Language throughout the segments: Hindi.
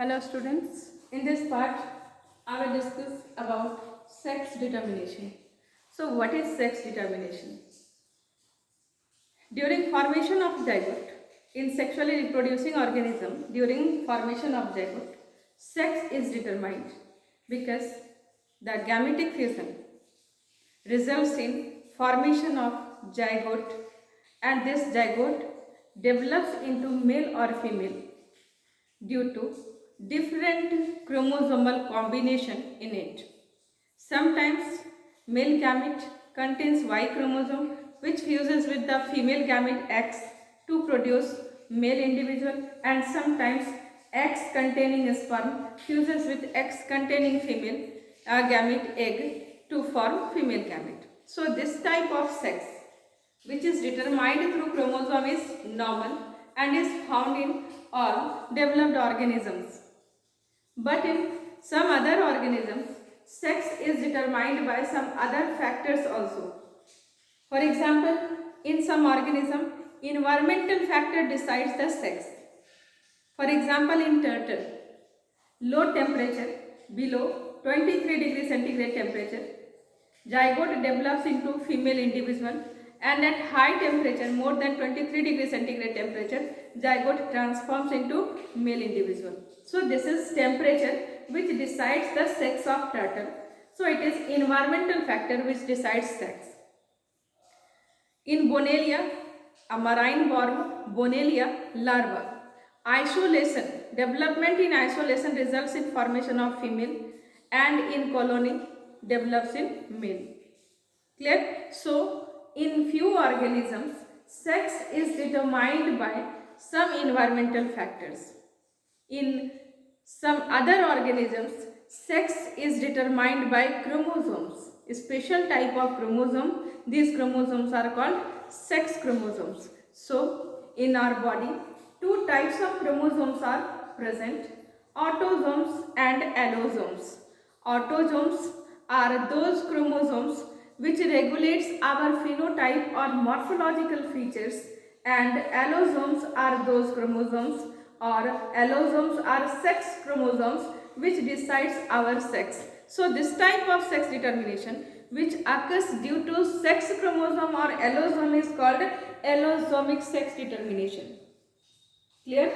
Hello students, in this part I will discuss about sex determination. So what is sex determination? During formation of zygote in sexually reproducing organism, during formation of zygote, sex is determined because the gametic fusion results in formation of zygote and this zygote develops into male or female due to different chromosomal combination in it. Sometimes male gamete contains Y chromosome which fuses with the female gamete X to produce male individual, and sometimes X containing sperm fuses with X containing female gamete egg to form female gamete. So this type of sex which is determined through chromosome is normal and is found in all developed organisms. But in some other organisms, sex is determined by some other factors also. For example, in some organism, environmental factor decides the sex. For example, in turtle, low temperature below 23 degrees centigrade temperature, zygote develops into female individual, and at high temperature more than 23 degrees centigrade temperature, zygote transforms into male individual. So this is temperature which decides the sex of turtle. So it is environmental factor which decides sex. In Bonellia, a marine worm, Bonellia larva, isolation, development in isolation results in formation of female, and in colony develops in male. Clear? So in few organisms, sex is determined by some environmental factors. In some other organisms, sex is determined by chromosomes, a special type of chromosome. These chromosomes are called sex chromosomes. So in our body, two types of chromosomes are present, autosomes and allosomes. Autosomes are those chromosomes which regulates our phenotype or morphological features, and allosomes are those chromosomes or allosomes are sex chromosomes which decides our sex. So this type of sex determination which occurs due to sex chromosome or allosome is called allosomic sex determination. Clear?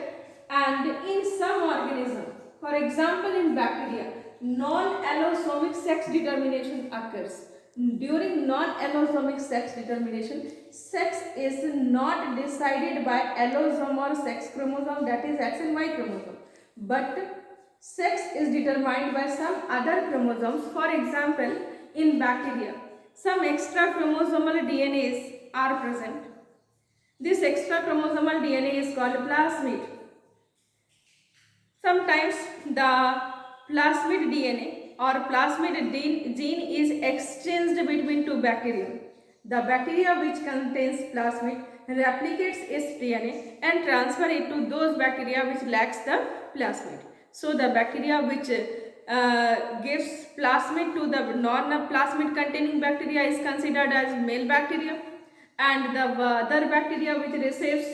And in some organism, for example in bacteria, non-allosomic sex determination occurs. During non-allosomic sex determination, sex is not decided by allosome or sex chromosome, that is X and Y chromosome, but sex is determined by some other chromosomes. For example, in bacteria, some extra chromosomal DNAs are present. This extra chromosomal DNA is called plasmid. Sometimes the plasmid DNA or plasmid gene is exchanged between two bacteria. The bacteria which contains plasmid replicates its DNA and transfer it to those bacteria which lacks the plasmid. So the bacteria which gives plasmid to the non-plasmid containing bacteria is considered as male bacteria, and the other bacteria which receives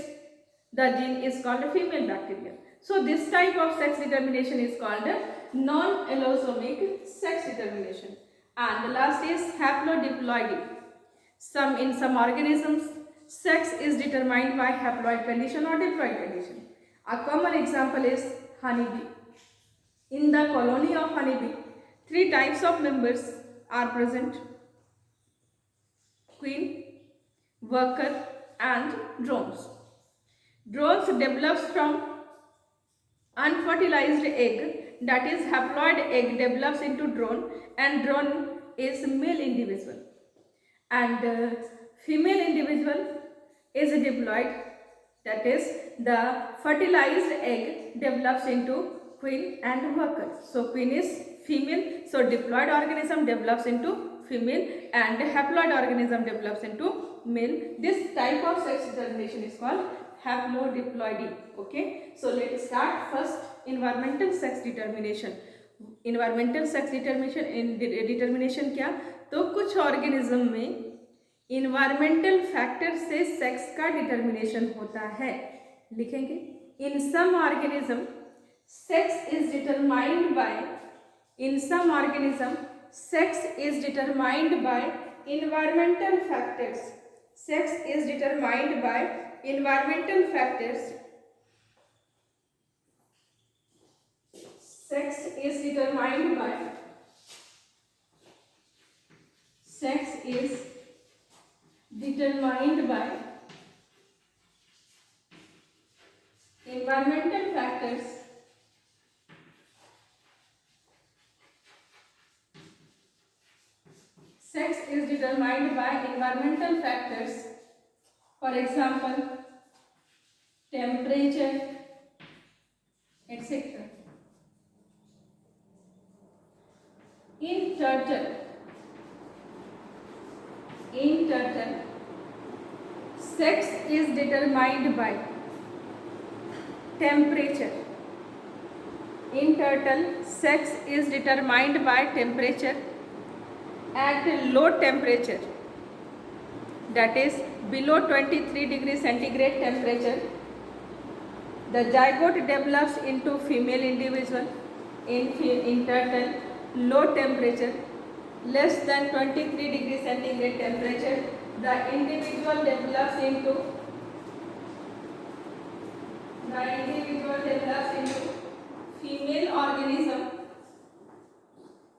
the gene is called female bacteria. So this type of sex determination is called non-allosomic sex determination. And the last is haplodiploidy. In some organisms, sex is determined by haploid condition or diploid condition. A common example is honeybee. In the colony of honeybee, three types of members are present: queen, worker and drones. Drones develops from unfertilized egg, that is haploid egg develops into drone, and drone is male individual, and female individual is diploid, that is the fertilized egg develops into queen and worker. So queen is female, so diploid organism develops into female and haploid organism develops into male. This type of sex determination is called haplodiploidy. Okay, so let's start first environmental sex determination. Environmental sex determination क्या, तो कुछ ऑर्गेनिज्म में इन्वायरमेंटल फैक्टर से सेक्स का डिटर्मिनेशन होता है. लिखेंगे, in some organism sex is determined by, in some organism, sex is determined by environmental factors. Sex is determined by environmental factors. Sex is determined by, sex is determined by environmental factors. Sex is determined by environmental factors. For example, temperature, etc. In turtle, sex is determined by temperature. In turtle, sex is determined by temperature. At low temperature, that is below 23 degrees centigrade temperature, the zygote develops into female individual. In turtle, low temperature, less than 23 degrees centigrade temperature, the individual develops into female organism.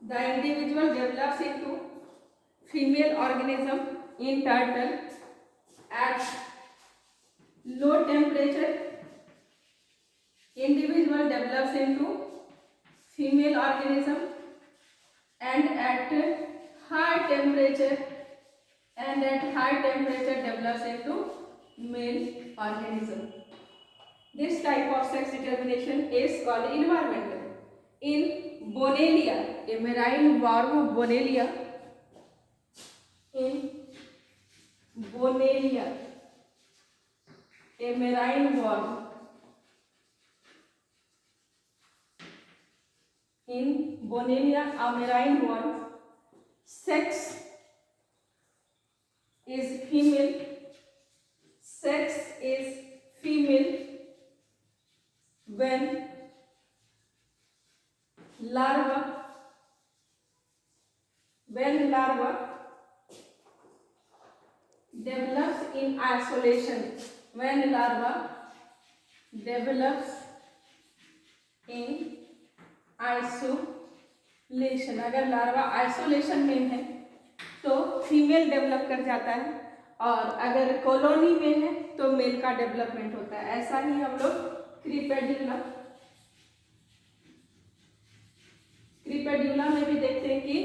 The individual develops into female organism in turtle. At low temperature, individual develops into female organism, and at high temperature develops into male organism. This type of sex determination is called environmental. In Bonellia, a marine worm Bonellia, in Bonellia, a marine worm, in Bonellia, a marine worm, sex is female. Sex is female when larva develops in isolation. When larva develops in isolation, अगर लार्वा आइसोलेशन में है तो फीमेल डेवलप कर जाता है, और अगर कॉलोनी में है तो मेल का डेवलपमेंट होता है. ऐसा ही हम लोग क्रीपेड्यूला में भी देखते हैं कि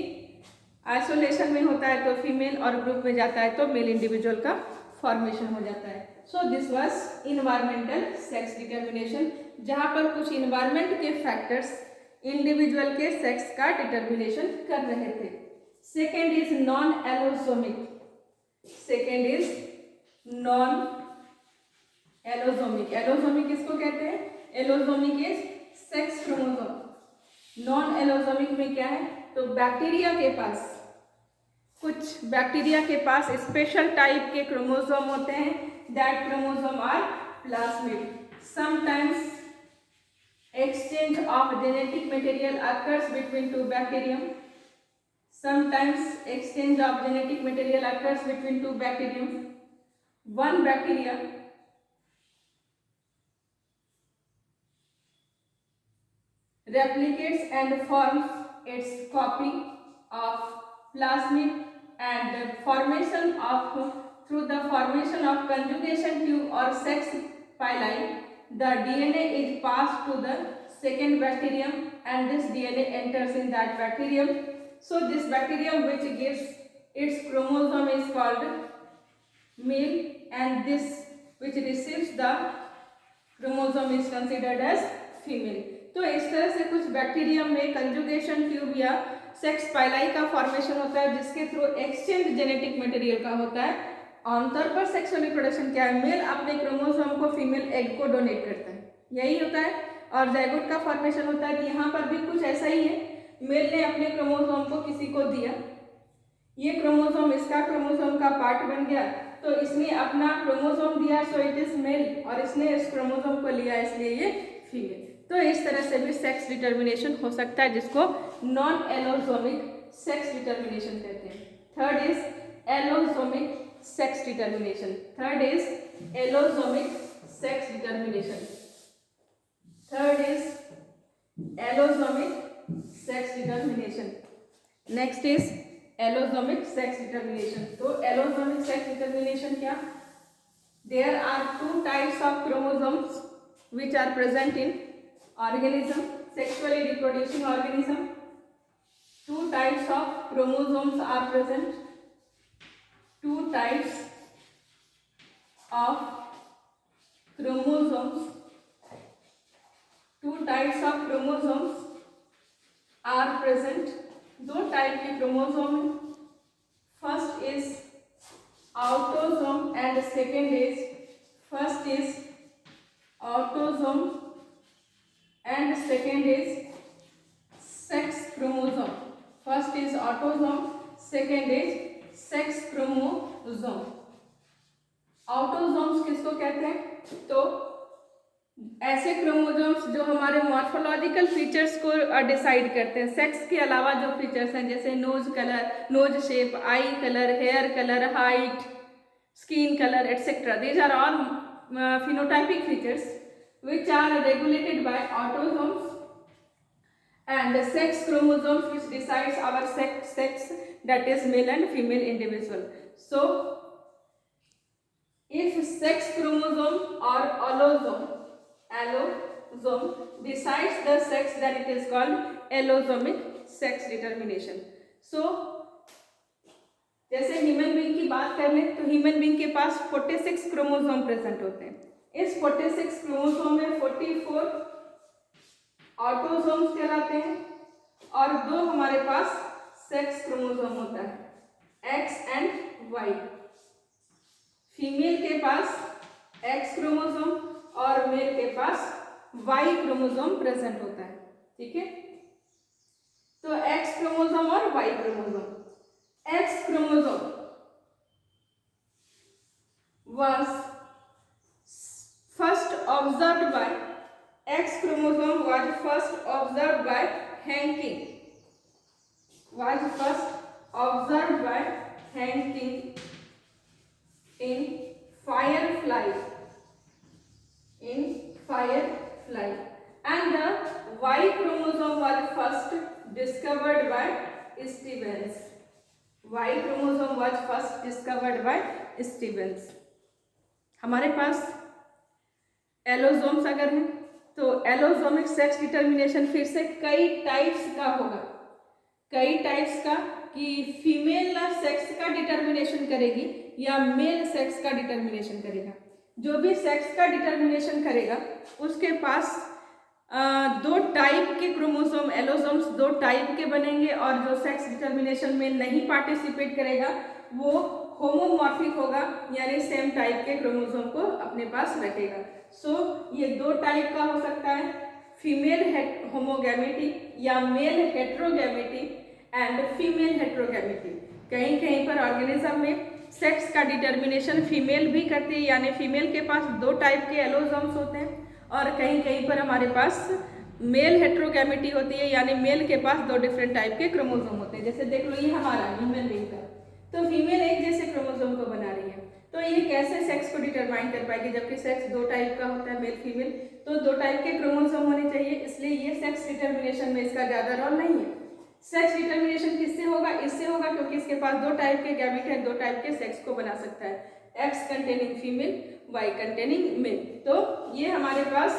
आइसोलेशन में होता है तो फीमेल, और ग्रुप में जाता है तो मेल इंडिविजुअल का फॉर्मेशन हो जाता है. So this was environmental sex determination, जहाँ पर कुछ इन्वायरमेंट के फैक्टर्स इंडिविजुअल के सेक्स का डिटर्मिनेशन कर रहे थे. Second is non allosomic. Second is non allosomic. Allosomic किसको कहते हैं? Allosomic is sex chromosome. Non allosomic में क्या है? तो कुछ बैक्टीरिया के पास स्पेशल टाइप के क्रोमोसोम होते हैं. That chromosome are plasmid. Sometimes exchange of genetic material occurs between two bacterium. Sometimes exchange of genetic material occurs between two bacterium. One bacteria replicates and forms its copy of plasmid, and through the formation of conjugation tube or sex pili, the DNA is passed to the second bacterium, and this DNA enters in that bacterium. So this bacterium which gives its chromosome is called male, and this which receives the chromosome is considered as female. तो इस तरह से कुछ बैक्टीरियम में कंजुगेशन ट्यूब या सेक्स पाइलाई का फॉर्मेशन होता है, जिसके थ्रू एक्सचेंज जेनेटिक मटेरियल का होता है. आमतौर पर सेक्सुअल रिप्रोडक्शन क्या है? मेल अपने क्रोमोसोम को फीमेल एग को डोनेट करता है, यही होता है. और जाइगोट का फॉर्मेशन होता है. यहाँ पर भी कुछ ऐसा ही है. मेल ने अपने क्रोमोसोम को किसी को दिया, ये क्रोमोसोम इसका क्रोमोसोम का पार्ट बन गया, तो इसने अपना क्रोमोसोम दिया, सो इट इज मेल, और इसने इस क्रोमोसोम को लिया, इसलिए ये फीमेल. तो इस तरह से भी सेक्स डिटर्मिनेशन हो सकता है, जिसको नॉन एलोसोमिक सेक्स डिटर्मिनेशन कहते हैं। Third is allosomic sex determination. Third is allosomic sex determination. Third is allosomic sex determination. Next is allosomic sex determination. तो एलोसोमिक सेक्स डिटर्मिनेशन क्या? There are two types of chromosomes which are present in organism, sexually reproducing organism. Two types of chromosomes are present. Two types of chromosomes. Two types of chromosomes are present. दो टाइप के क्रोमोसोम हैं। First is autosome and second is first is autosome and second is sex chromosome. First is autosome, second is sex chromosome. autosomes किसको कहते हैं? तो ऐसे क्रोमोसोम्स जो हमारे मॉर्फोलॉजिकल फीचर्स को डिसाइड करते हैं। सेक्स के अलावा जो फीचर्स हैं, जैसे nose colour, nose shape, eye colour, hair colour, height, skin colour etcetera, these are all phenotypic features which are regulated by autosomes and sex chromosomes which decides our sex, that is male and female individual. So if sex chromosome or allosome decides the sex, then it is called allosomic sex determination. So जैसे ह्यूमन बीइंग की बात कर लें तो ह्यूमन बीइंग के पास 46 क्रोमोसोम प्रेजेंट होते हैं। इस 46 क्रोमोसोम में 44 ऑटोसोम्स कहलाते हैं और दो हमारे पास सेक्स क्रोमोसोम होता है, एक्स एंड वाई। फीमेल के पास एक्स क्रोमोसोम और मेल के पास वाई क्रोमोसोम प्रेजेंट होता है। ठीक है, तो एक्स क्रोमोसोम और Y chromosome. X chromosome was first observed by Hanking. In firefly, and the Y chromosome was first discovered by Stevens. Y chromosome was first discovered by Stevens. हमारे पास एलोसोम्स अगर हैं तो एलोसोमिक सेक्स डिटर्मिनेशन फिर से कई टाइप्स का होगा, कई टाइप्स का, कि फीमेल सेक्स का डिटर्मिनेशन करेगी या मेल सेक्स का डिटर्मिनेशन करेगा। जो भी सेक्स का डिटर्मिनेशन करेगा उसके पास दो टाइप के क्रोमोसोम एलोसोम्स दो टाइप के बनेंगे और जो सेक्स डिटर्मिनेशन में नहीं पार्टिसिपेट करेगा वो होमोमॉर्फिक होगा, यानी सेम टाइप के क्रोमोसोम को अपने पास रखेगा। सो ये दो टाइप का हो सकता है, फीमेल होमोगैमेटी या मेल हेट्रोगैमेटी एंड फीमेल हेट्रोगैमेटी। कहीं कहीं पर ऑर्गेनिज्म में सेक्स का डिटर्मिनेशन फीमेल भी करती है, यानी फीमेल के पास दो टाइप के एलोसोम्स होते हैं, और कहीं कहीं पर हमारे पास मेल हेट्रोगैमेटी होती है, यानी मेल के पास दो डिफरेंट टाइप के क्रोमोसोम होते हैं। जैसे देख लो ये हमारा ह्यूमन बीइंग का, तो फीमेल एक जैसे क्रोमोसोम को बना रही है, तो ये कैसे सेक्स को डिटरमाइन कर पाएगी? जबकि सेक्स दो टाइप का होता है, मेल फीमेल, तो दो टाइप के क्रोमोसोम होने चाहिए, इसलिए ये सेक्स डिटर्मिनेशन में इसका ज्यादा रोल नहीं है। सेक्स डिटर्मिनेशन किससे होगा? इससे होगा क्योंकि इसके पास दो टाइप के गैमेट है, दो टाइप के सेक्स को बना सकता है, X containing female, Y containing male. तो ये हमारे पास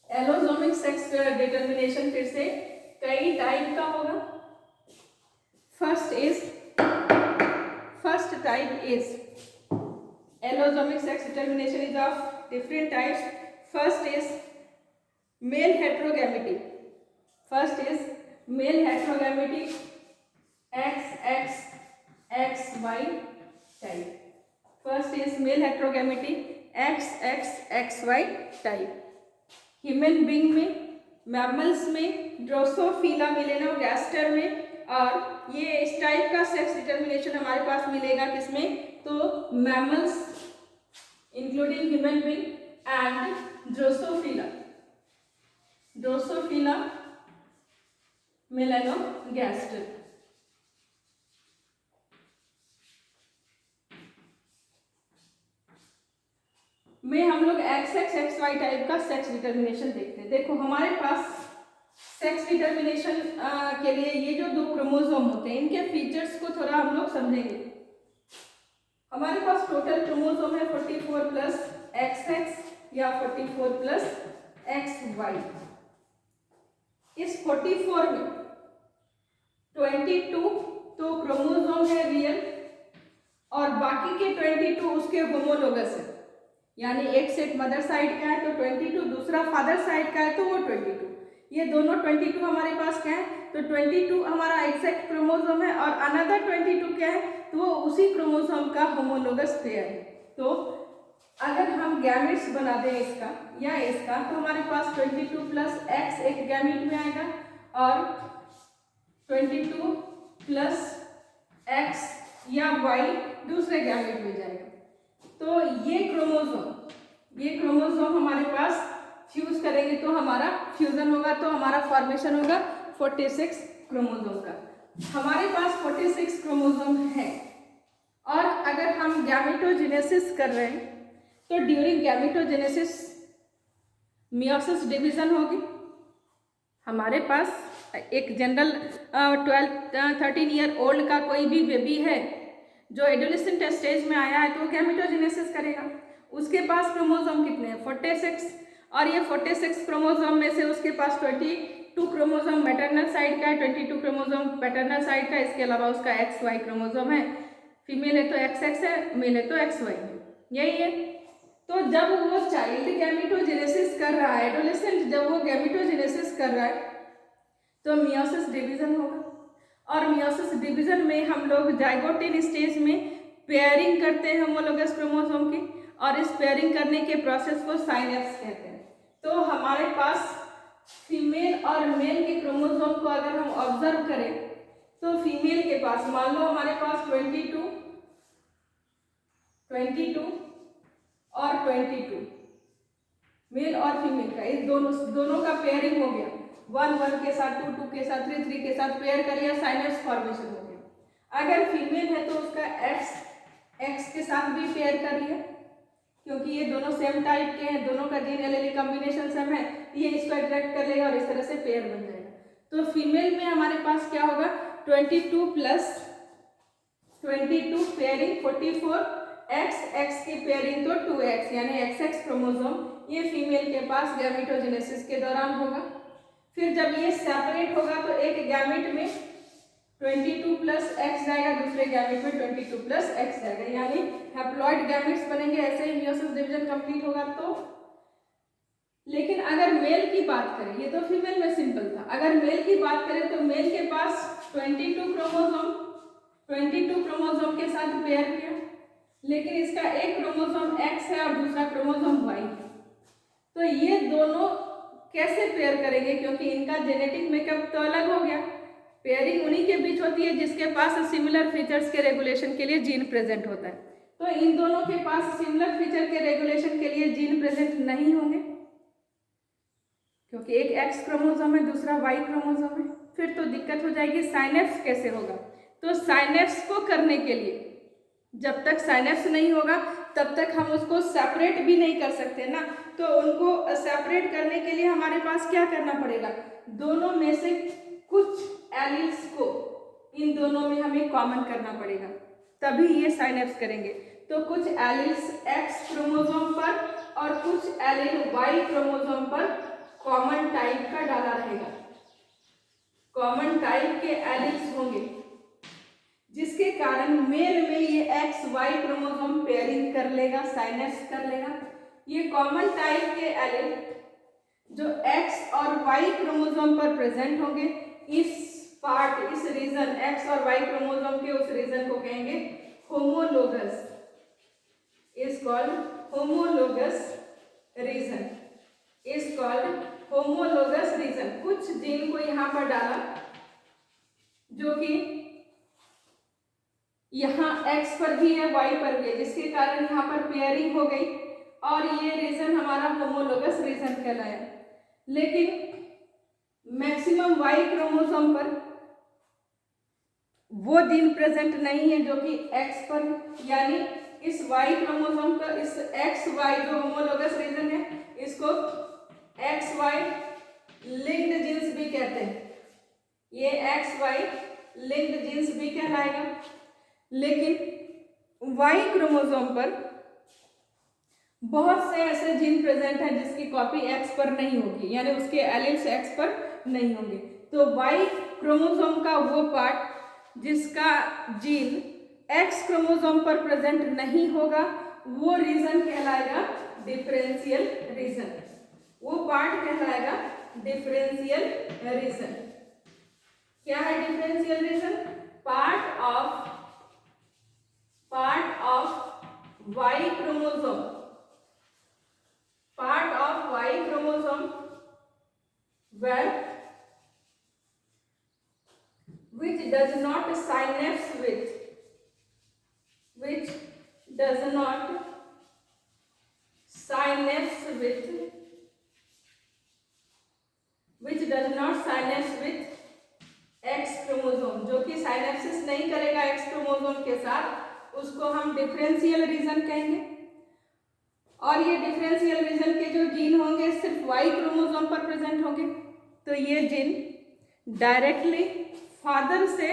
एलोसोमिक सेक्स डिटर्मिनेशन फिर से कई टाइप का होगा। First type is allosomic sex determination is of different types. First is male heterogamety. XXXY type. First is male heterogamety XXXY type. Human being में, मैमल्स में, ड्रोसोफिला मेलेनोगास्टर में, और ये इस टाइप का सेक्स डिटर्मिनेशन हमारे पास मिलेगा किसमें? तो mammals including human being, and Drosophila melanogaster. में हम लोग XX XY टाइप का सेक्स डिटर्मिनेशन देखते हैं। देखो हमारे पास सेक्स डिटर्मिनेशन के लिए ये जो दो क्रोमोसोम होते हैं इनके फीचर्स को थोड़ा हम लोग समझेंगे। हमारे पास टोटल क्रोमोसोम है 44 प्लस XX या 44 प्लस XY। इस 44 में 22 तो क्रोमोसोम है रियल और बाकी के 22 उसके होमोलोगस है, यानी एक सेट मदर साइड का है तो 22, दूसरा फादर साइड का है तो वो 22। ये दोनों 22 हमारे पास क्या है, तो 22 हमारा एग्जैक्ट क्रोमोसोम है और अनदर 22 क्या है, तो वो उसी क्रोमोसोम का होमोलोगस पेयर है। तो अगर हम गैमेट्स बना दें इसका या इसका, तो हमारे पास 22 प्लस एक्स एक गैमेट में आएगा और 22 प्लस एक्स या वाई दूसरे गैमेट में जाएगा। तो ये क्रोमोसोम हमारे पास फ्यूज करेंगे तो हमारा फ्यूजन होगा, तो हमारा फॉर्मेशन होगा 46 क्रोमोसोम का। हमारे पास 46 क्रोमोसोम है और अगर हम गैमेटोजेनेसिस कर रहे हैं तो ड्यूरिंग गैमेटोजेनेसिस मियोसिस डिवीजन होगी। हमारे पास एक जनरल 12-13 ईयर ओल्ड का कोई भी बेबी है जो एडोलेसेंट स्टेज में आया है तो वो गैमेटोजेनेसिस करेगा। उसके पास क्रोमोसोम कितने हैं, 46, और ये 46 क्रोमोसोम में से उसके पास 22 क्रोमोसोम मैटरनल साइड का है, 22 क्रोमोसोम पैटर्नल साइड का। इसके अलावा उसका XY क्रोमोसोम है, फीमेल है तो XX है, मेल है तो XY है, यही है। तो जब वो चाइल्ड गैमेटोजेनेसिस कर रहा है, एडोलेसेंट जब वो गैमेटोजेनेसिस कर रहा है तो मियोसिस डिवीजन होगा और मियोसिस डिवीजन में हम लोग जाइगोटिन स्टेज में पेयरिंग करते हैं होमोलोगस क्रोमोसोम की और इस पेयरिंग करने के प्रोसेस को साइनेप्स कहते हैं। तो हमारे पास फीमेल और मेल के क्रोमोसोम को अगर हम ऑब्जर्व करें तो फीमेल के पास मान लो हमारे पास 22 और 22 मेल और फीमेल का, इस दोनों का पेयरिंग हो गया। 1 के साथ 2 के साथ 3 के साथ पेयर कर लिया, साइनेप्स फॉर्मेशन हो गया। अगर फीमेल है तो उसका एक्स के साथ भी पेयर कर लिया, क्योंकि ये दोनों सेम टाइप के हैं, दोनों का जीन एलील कॉम्बिनेशन सेम है, ये इसको अट्रैक्ट कर लेगा और इस तरह से पेयर बन जाएगा। तो फीमेल में हमारे पास क्या होगा, 22 प्लस 22 पेयरिंग 44, एक्स की पेयरिंग तो 2x यानी XX क्रोमोसोम, ये फीमेल के पास गैमेटोजेनेसिस के दौरान होगा। फिर जब ये सेपरेट होगा तो एक गैमेट में 22 प्लस एक्स जाएगा, दूसरे गैमेट में 22 प्लस एक्स जाएगा, यानी हैप्लॉइड गैमेट्स बनेंगे। ऐसे ही मियोसिस डिवीजन कंप्लीट होगा। तो लेकिन अगर मेल की बात करें, ये तो फीमेल में सिंपल था, अगर मेल की बात करें तो मेल के पास 22 क्रोमोसोम के साथ पेयर किया, लेकिन इसका एक क्रोमोसोम एक्स है और दूसरा क्रोमोसोम वाई है। तो ये दोनों कैसे पेयर करेंगे, क्योंकि इनका जेनेटिक मेकअप तो अलग हो गया। पेयरिंग उन्हीं के बीच होती है जिसके पास सिमिलर फीचर्स के रेगुलेशन के लिए जीन प्रेजेंट होता है। तो इन दोनों के पास सिमिलर फीचर के रेगुलेशन के लिए जीन प्रेजेंट नहीं होंगे, क्योंकि एक एक्स क्रोमोसोम है दूसरा वाई क्रोमोसोम है। फिर तो दिक्कत हो जाएगी, साइनेप्स कैसे होगा। तो साइनेप्स को करने के लिए जब तक साइनेप्स नहीं होगा तब तक हम उसको सेपरेट भी नहीं कर सकते ना। तो उनको सेपरेट करने के लिए हमारे पास क्या करना पड़ेगा, दोनों में से कुछ एलील्स को इन दोनों में हमें कॉमन करना पड़ेगा, तभी ये साइनेप्स करेंगे। तो कुछ एलील्स एक्स क्रोमोसोम पर और कुछ एलील वाई क्रोमोसोम पर कॉमन टाइप का डाला रहेगा, कॉमन टाइप के एलील्स होंगे, जिसके कारण मेल में ये एक्स वाई क्रोमोसोम पेयरिंग कर लेगा, साइनेप्स कर लेगा। ये कॉमन टाइप के एलील जो एक्स और वाई क्रोमोसोम पर प्रेजेंट होंगे, इस रीजन एक्स और वाई क्रोमोसोम के उस रीजन को कहेंगे homologous, is called homologous region, is called homologous region. कुछ जीन को यहाँ पर डाला जो कि यहाँ एक्स पर भी है वाई पर भी है, जिसके कारण यहाँ पर पेयरिंग हो गई और ये रीजन हमारा होमोलोगस रीजन कहलाया। लेकिन मैक्सिमम वाई क्रोमोसोम पर वो जीन प्रेजेंट नहीं है जो कि एक्स पर, यानी इस वाई क्रोमोसोम का इस एक्स वाई जो होमोलोगस रीजन है इसको एक्स वाई लिंक्ड जीन्स भी कहते हैं। ये एक्स वाई लिंक्ड जीन्स भी कहलाएगा। लेकिन वाई क्रोमोसोम पर बहुत से ऐसे जीन प्रेजेंट हैं जिसकी कॉपी एक्स पर नहीं होगी, यानी उसके एलील्स एक्स पर नहीं होंगे। तो वाई क्रोमोसोम का वो पार्ट जिसका जीन एक्स क्रोमोसोम पर प्रेजेंट नहीं होगा वो रीजन कहलाएगा डिफरेंशियल रीजन। वो पार्ट कहलाएगा डिफरेंशियल रीजन। क्या है differential region? Part of Y chromosome, part of Y chromosome where which does not synapse with X chromosome, जो कि साइनेप्सिस नहीं करेगा एक्स क्रोमोसोम के साथ, उसको हम डिफरेंशियल रीजन कहेंगे। और ये डिफरेंशियल रीजन के जो जीन होंगे सिर्फ वाई क्रोमोसोम पर प्रेजेंट होंगे। तो ये जीन डायरेक्टली फादर से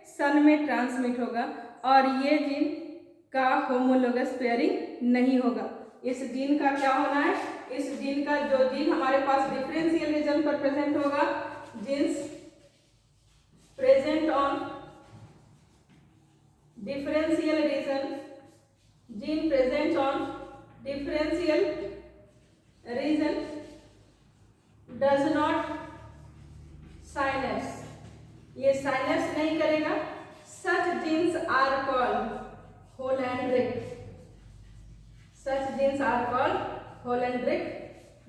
सन में ट्रांसमिट होगा और ये जीन का होमोलोगस पेयरिंग नहीं होगा। इस जीन का क्या होना है? इस जीन का जो जीन हमारे पास डिफरेंशियल रीजन पर प्रेजेंट होगा, genes present on differential region, gene present on differential region does not synapse, ये साइनेप्स नहीं करेगा। Such genes are called holandric, such genes are called holandric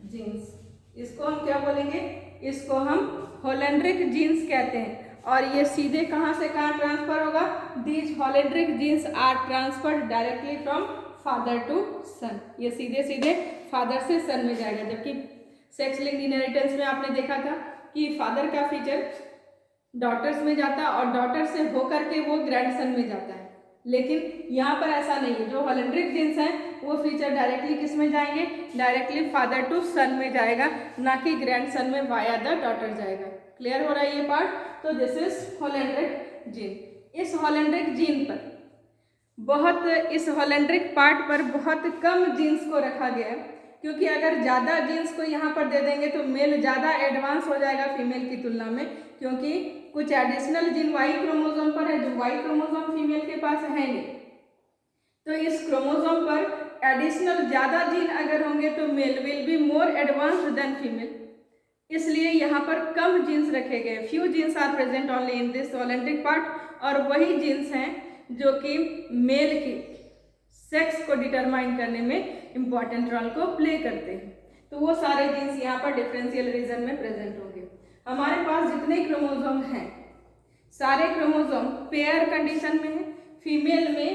genes. इसको हम क्या बोलेंगे? इसको हम होलैंड्रिक जीन्स कहते हैं। और ये सीधे कहाँ से कहाँ ट्रांसफर होगा? These holandric genes are transferred directly from father to son. ये सीधे सीधे फादर से सन में जाएगा। जबकि सेक्स लिंक्ड इनहेरिटेंस में आपने देखा था कि फादर का फीचर डॉटर्स में जाता है और डॉटर से होकर के वो ग्रैंडसन में जाता है। लेकिन यहाँ पर ऐसा नहीं है। जो होलैंड्रिक जीन्स हैं वो फीचर डायरेक्टली किस में जाएंगे? डायरेक्टली फादर टू सन में जाएगा, ना कि ग्रैंडसन में वाया द डॉटर जाएगा। क्लियर हो रहा है ये पार्ट? तो दिस इज होलैंड्रिक जीन। इस होलैंड्रिक जीन पर इस होलैंड्रिक पार्ट पर बहुत कम जीन्स को रखा गया है, क्योंकि अगर ज़्यादा जीन्स को यहाँ पर दे देंगे तो मेल ज़्यादा एडवांस हो जाएगा फीमेल की तुलना में, क्योंकि कुछ एडिशनल जीन वाई क्रोमोसोम पर है जो वाई क्रोमोसोम फीमेल के पास है नहीं। तो इस क्रोमोसोम पर एडिशनल ज़्यादा जीन अगर होंगे तो male will be more advanced than female, इसलिए यहाँ पर कम जीन्स रखे गए। Few genes are present only in this holandric part, और वही जीन्स हैं जो कि मेल की सेक्स को डिटरमाइन करने में इम्पॉर्टेंट रोल को प्ले करते हैं। तो वो सारे जीन्स यहाँ पर डिफरेंशियल रीजन में प्रेजेंट होंगे। हमारे पास जितने क्रोमोसोम हैं सारे क्रोमोसोम पेयर कंडीशन में है। फीमेल में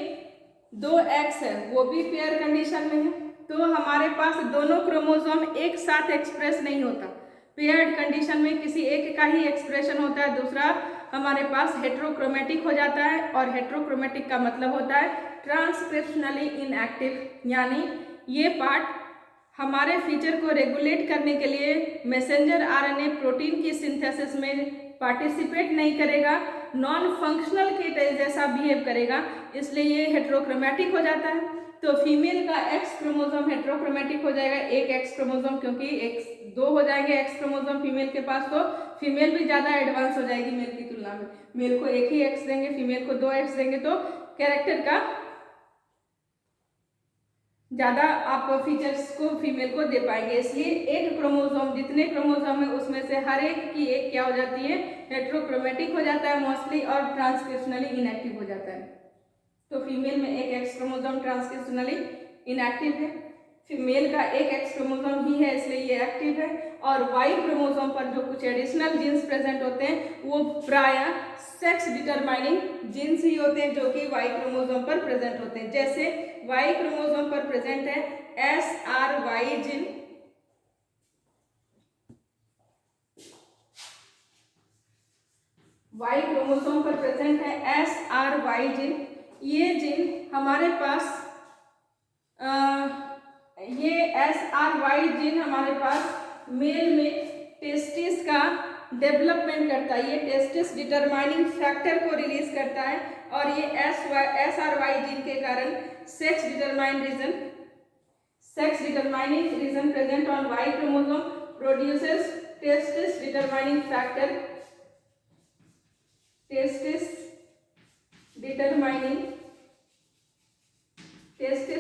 2 एक्स है, वो भी पेयर कंडीशन में है। तो हमारे पास दोनों क्रोमोसोम एक साथ एक्सप्रेस नहीं होता। पेयर्ड कंडीशन में किसी एक का ही एक्सप्रेशन होता है, दूसरा हमारे पास हेट्रोक्रोमेटिक हो जाता है। और हेट्रोक्रोमेटिक का मतलब होता है ट्रांसक्रिप्शनली इनएक्टिव, यानी ये पार्ट हमारे फीचर को रेगुलेट करने के लिए मैसेंजर आरएनए प्रोटीन की सिंथेसिस में पार्टिसिपेट नहीं करेगा, नॉन फंक्शनल के जैसा बिहेव करेगा, इसलिए ये हेट्रोक्रोमेटिक हो जाता है। तो फीमेल का एक्स क्रोमोसोम हेट्रोक्रोमेटिक हो जाएगा, एक एक्स क्रोमोसोम, क्योंकि एक्स 2 हो जाएंगे एक्स क्रोमोसोम फीमेल के पास, तो फीमेल भी ज़्यादा एडवांस हो जाएगी मेल की तुलना में। मेल को एक ही एक्स देंगे, फीमेल को 2 एक्स देंगे, तो कैरेक्टर का ज़्यादा आप फीचर्स को फीमेल को दे पाएंगे। इसलिए एक क्रोमोसोम, जितने क्रोमोसोम है उसमें से हर एक की एक क्या हो जाती है? हेट्रोक्रोमेटिक हो जाता है मोस्टली, और ट्रांसक्रिप्शनली इनएक्टिव हो जाता है। तो फीमेल में एक एक्स क्रोमोसोम ट्रांसक्रिप्शनली इनएक्टिव है, फीमेल का एक एक्स क्रोमोसोम ही है इसलिए ये एक्टिव है, और वाई क्रोमोसोम पर जो कुछ एडिशनल जीन्स प्रेजेंट होते हैं वो प्रायः सेक्स डिटरमाइनिंग जीन्स ही होते हैं जो कि वाई क्रोमोसोम पर प्रेजेंट होते हैं। जैसे वाई क्रोमोसोम पर प्रेजेंट है SRY जीन, वाई क्रोमोसोम पर प्रेजेंट है SRY जीन। ये जीन हमारे पास ये SRY जीन हमारे पास मेल में टेस्टिस का डेवलपमेंट करता है, ये टेस्टिस डिटरमाइनिंग फैक्टर को रिलीज करता है और ये SRY जीन के कारण sex determining region present on Y chromosome produces testis determining factor, testis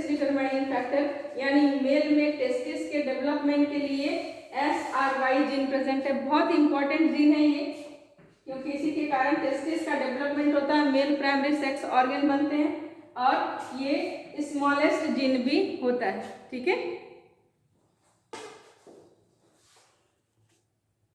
determining factor, यानी मेल में टेस्टिस के डेवलपमेंट के लिए SRY जीन प्रेजेंट है। बहुत इंपॉर्टेंट जीन है ये, क्योंकि इसी के कारण टेस्टिस का डेवलपमेंट होता है, मेल प्राइमरी सेक्स ऑर्गन बनते हैं और ये स्मॉलेस्ट जीन भी होता है। ठीक है।